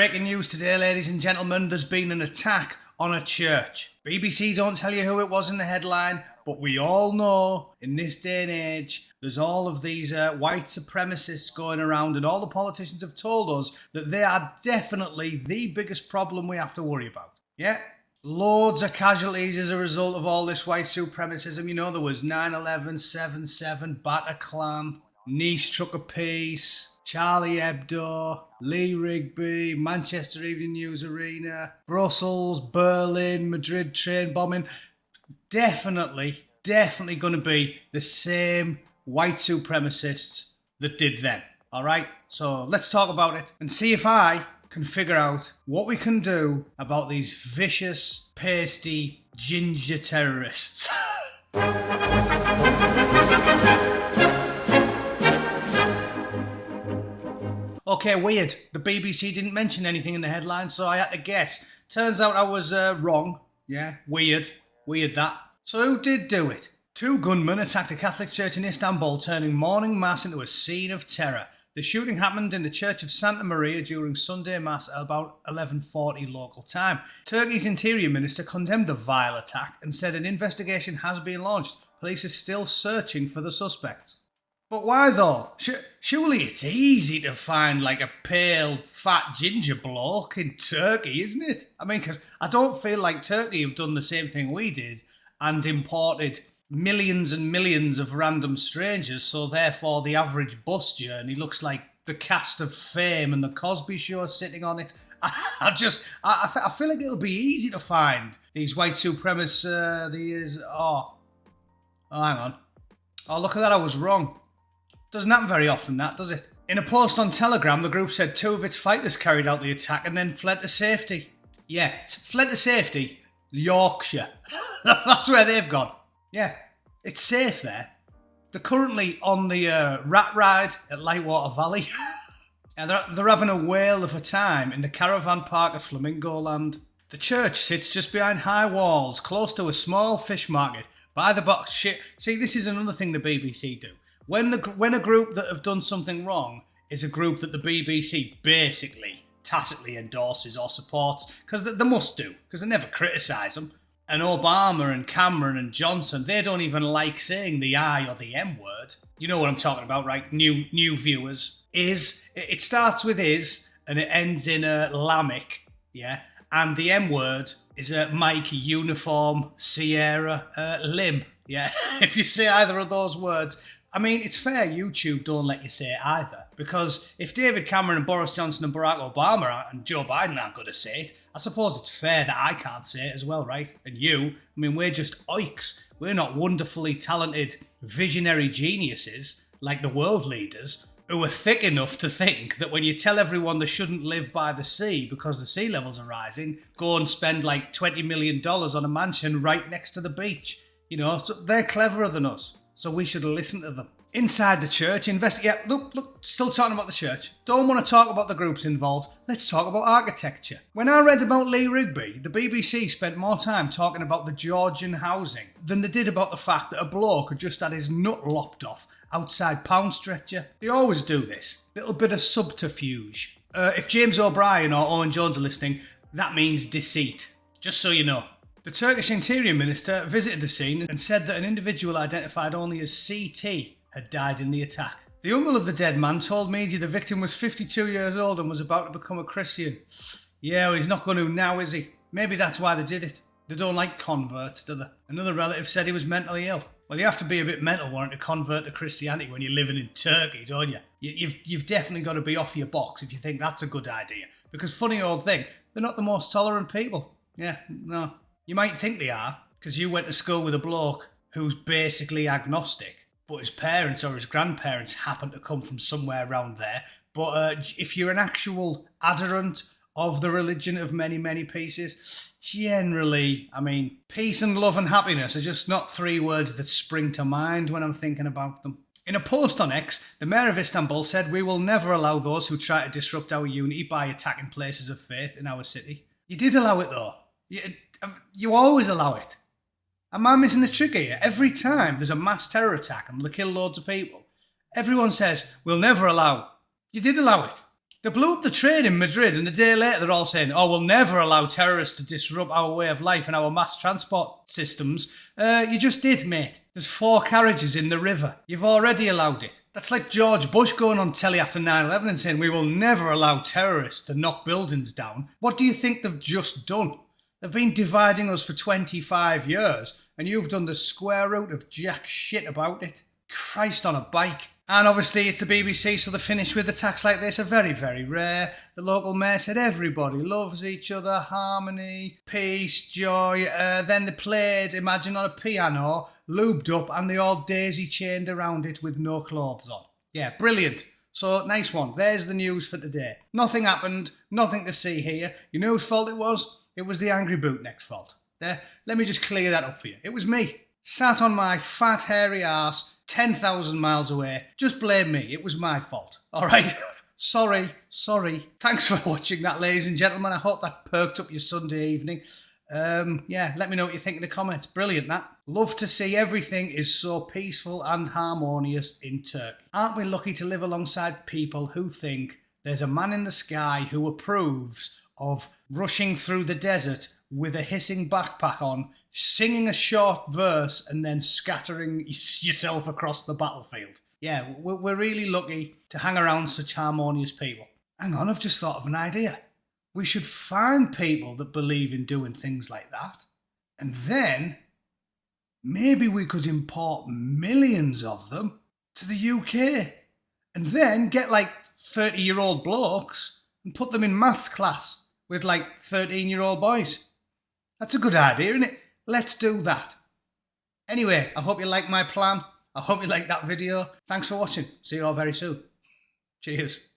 Breaking news today, ladies and gentlemen, there's been an attack on a church. BBC don't tell you who it was in the headline, but we all know in this day and age, there's all of these white supremacists going around, and all the politicians have told us that they are definitely the biggest problem we have to worry about. Yeah? Loads of casualties as a result of all this white supremacism. You know, there was 9/11, 7/7, Bataclan, Nice Trucker Peace, Charlie Hebdo, Lee Rigby, Manchester Evening News Arena, Brussels, Berlin, Madrid train bombing. Definitely going to be the same white supremacists that did then. All right? So let's talk about it and see if I can figure out what we can do about these vicious, pasty, ginger terrorists. Okay, weird. The BBC didn't mention anything in the headline, so I had to guess. Turns out I was wrong. Yeah, weird. Weird that. So who did do it? 2 gunmen attacked a Catholic church in Istanbul, turning morning mass into a scene of terror. The shooting happened in the Church of Santa Maria during Sunday Mass at about 11:40 local time. Turkey's Interior Minister condemned the vile attack and said an investigation has been launched. Police are still searching for the suspects. But why though? Surely it's easy to find like a pale, fat ginger bloke in Turkey, isn't it? I mean, because I don't feel like Turkey have done the same thing we did and imported millions and millions of random strangers, so therefore the average bus journey looks like the cast of Fame and the Cosby Show sitting on it. I feel like it'll be easy to find these white supremacists. Hang on. Oh, look at that, I was wrong. Doesn't happen very often, that, does it? In a post on Telegram, the group said 2 of its fighters carried out the attack and then fled to safety. Yeah, fled to safety, Yorkshire. That's where they've gone. Yeah, it's safe there. They're currently on the rat ride at Lightwater Valley. And they're having a whale of a time in the caravan park at Flamingo Land. The church sits just behind high walls, close to a small fish market. By the box shit. See, this is another thing the BBC do. When a group that have done something wrong is a group that the BBC basically tacitly endorses or supports, because they must do, because they never criticise them. And Obama and Cameron and Johnson, they don't even like saying the I or the M word. You know what I'm talking about, right? New viewers. It starts with is and it ends in a Lamech, yeah? And the M word is a Mike, Uniform, Sierra, Lim, yeah? If you say either of those words, I mean, it's fair YouTube don't let you say it either, because if David Cameron and Boris Johnson and Barack Obama and Joe Biden aren't going to say it, I suppose it's fair that I can't say it as well, right? And you, I mean, we're just oiks. We're not wonderfully talented visionary geniuses like the world leaders who are thick enough to think that when you tell everyone they shouldn't live by the sea because the sea levels are rising, go and spend like $20 million on a mansion right next to the beach. You know, so they're cleverer than us. So we should listen to them. Inside the church, look, still talking about the church. Don't want to talk about the groups involved. Let's talk about architecture. When I read about Lee Rigby, the BBC spent more time talking about the Georgian housing than they did about the fact that a bloke had just had his nut lopped off outside Pound Stretcher. They always do this. Little bit of subterfuge. If James O'Brien or Owen Jones are listening, that means deceit. Just so you know. The Turkish Interior Minister visited the scene and said that an individual identified only as CT had died in the attack. The uncle of the dead man told media the victim was 52 years old and was about to become a Christian. Yeah, well, he's not going to now, is he? Maybe that's why they did it. They don't like converts, do they? Another relative said he was mentally ill. Well, you have to be a bit mental wanting to convert to Christianity when you're living in Turkey, don't you? You've definitely got to be off your box if you think that's a good idea. Because funny old thing, they're not the most tolerant people. Yeah, no. You might think they are, because you went to school with a bloke who's basically agnostic, but his parents or his grandparents happen to come from somewhere around there. But if you're an actual adherent of the religion of many, many pieces, generally, I mean, peace and love and happiness are just not 3 words that spring to mind when I'm thinking about them. In a post on X, the mayor of Istanbul said, "We will never allow those who try to disrupt our unity by attacking places of faith in our city." You did allow it though. You always allow it. Am I missing the trick here? Every time there's a mass terror attack and they kill loads of people, everyone says, "We'll never allow." You did allow it. They blew up the train in Madrid, and a day later they're all saying, oh, we'll never allow terrorists to disrupt our way of life and our mass transport systems. You just did, mate. There's 4 carriages in the river. You've already allowed it. That's like George Bush going on telly after 9/11 and saying, we will never allow terrorists to knock buildings down. What do you think they've just done? They've been dividing us for 25 years, and you've done the square root of jack shit about it. Christ on a bike. And obviously it's the BBC, so they finish with attacks like this are very, very rare. The local mayor said everybody loves each other, harmony, peace, joy. Then they played Imagine on a piano, lubed up, and they all daisy-chained around it with no clothes on. Yeah, brilliant. So, nice one. There's the news for today. Nothing happened, nothing to see here. You know whose fault it was? It was the angry Bootneck's fault. There, let me just clear that up for you. It was me. Sat on my fat, hairy arse, 10,000 miles away. Just blame me. It was my fault. All right? Sorry. Thanks for watching that, ladies and gentlemen. I hope that perked up your Sunday evening. Yeah, let me know what you think in the comments. Brilliant, that. Love to see everything is so peaceful and harmonious in Turkey. Aren't we lucky to live alongside people who think there's a man in the sky who approves of rushing through the desert with a hissing backpack on, singing a short verse and then scattering yourself across the battlefield. Yeah, we're really lucky to hang around such harmonious people. Hang on, I've just thought of an idea. We should find people that believe in doing things like that, and then maybe we could import millions of them to the UK, and then get like 30-year-old blokes and put them in maths class with like 13-year-old boys. That's a good idea, isn't it? Let's do that. Anyway, I hope you like my plan. I hope you like that video. Thanks for watching. See you all very soon. Cheers.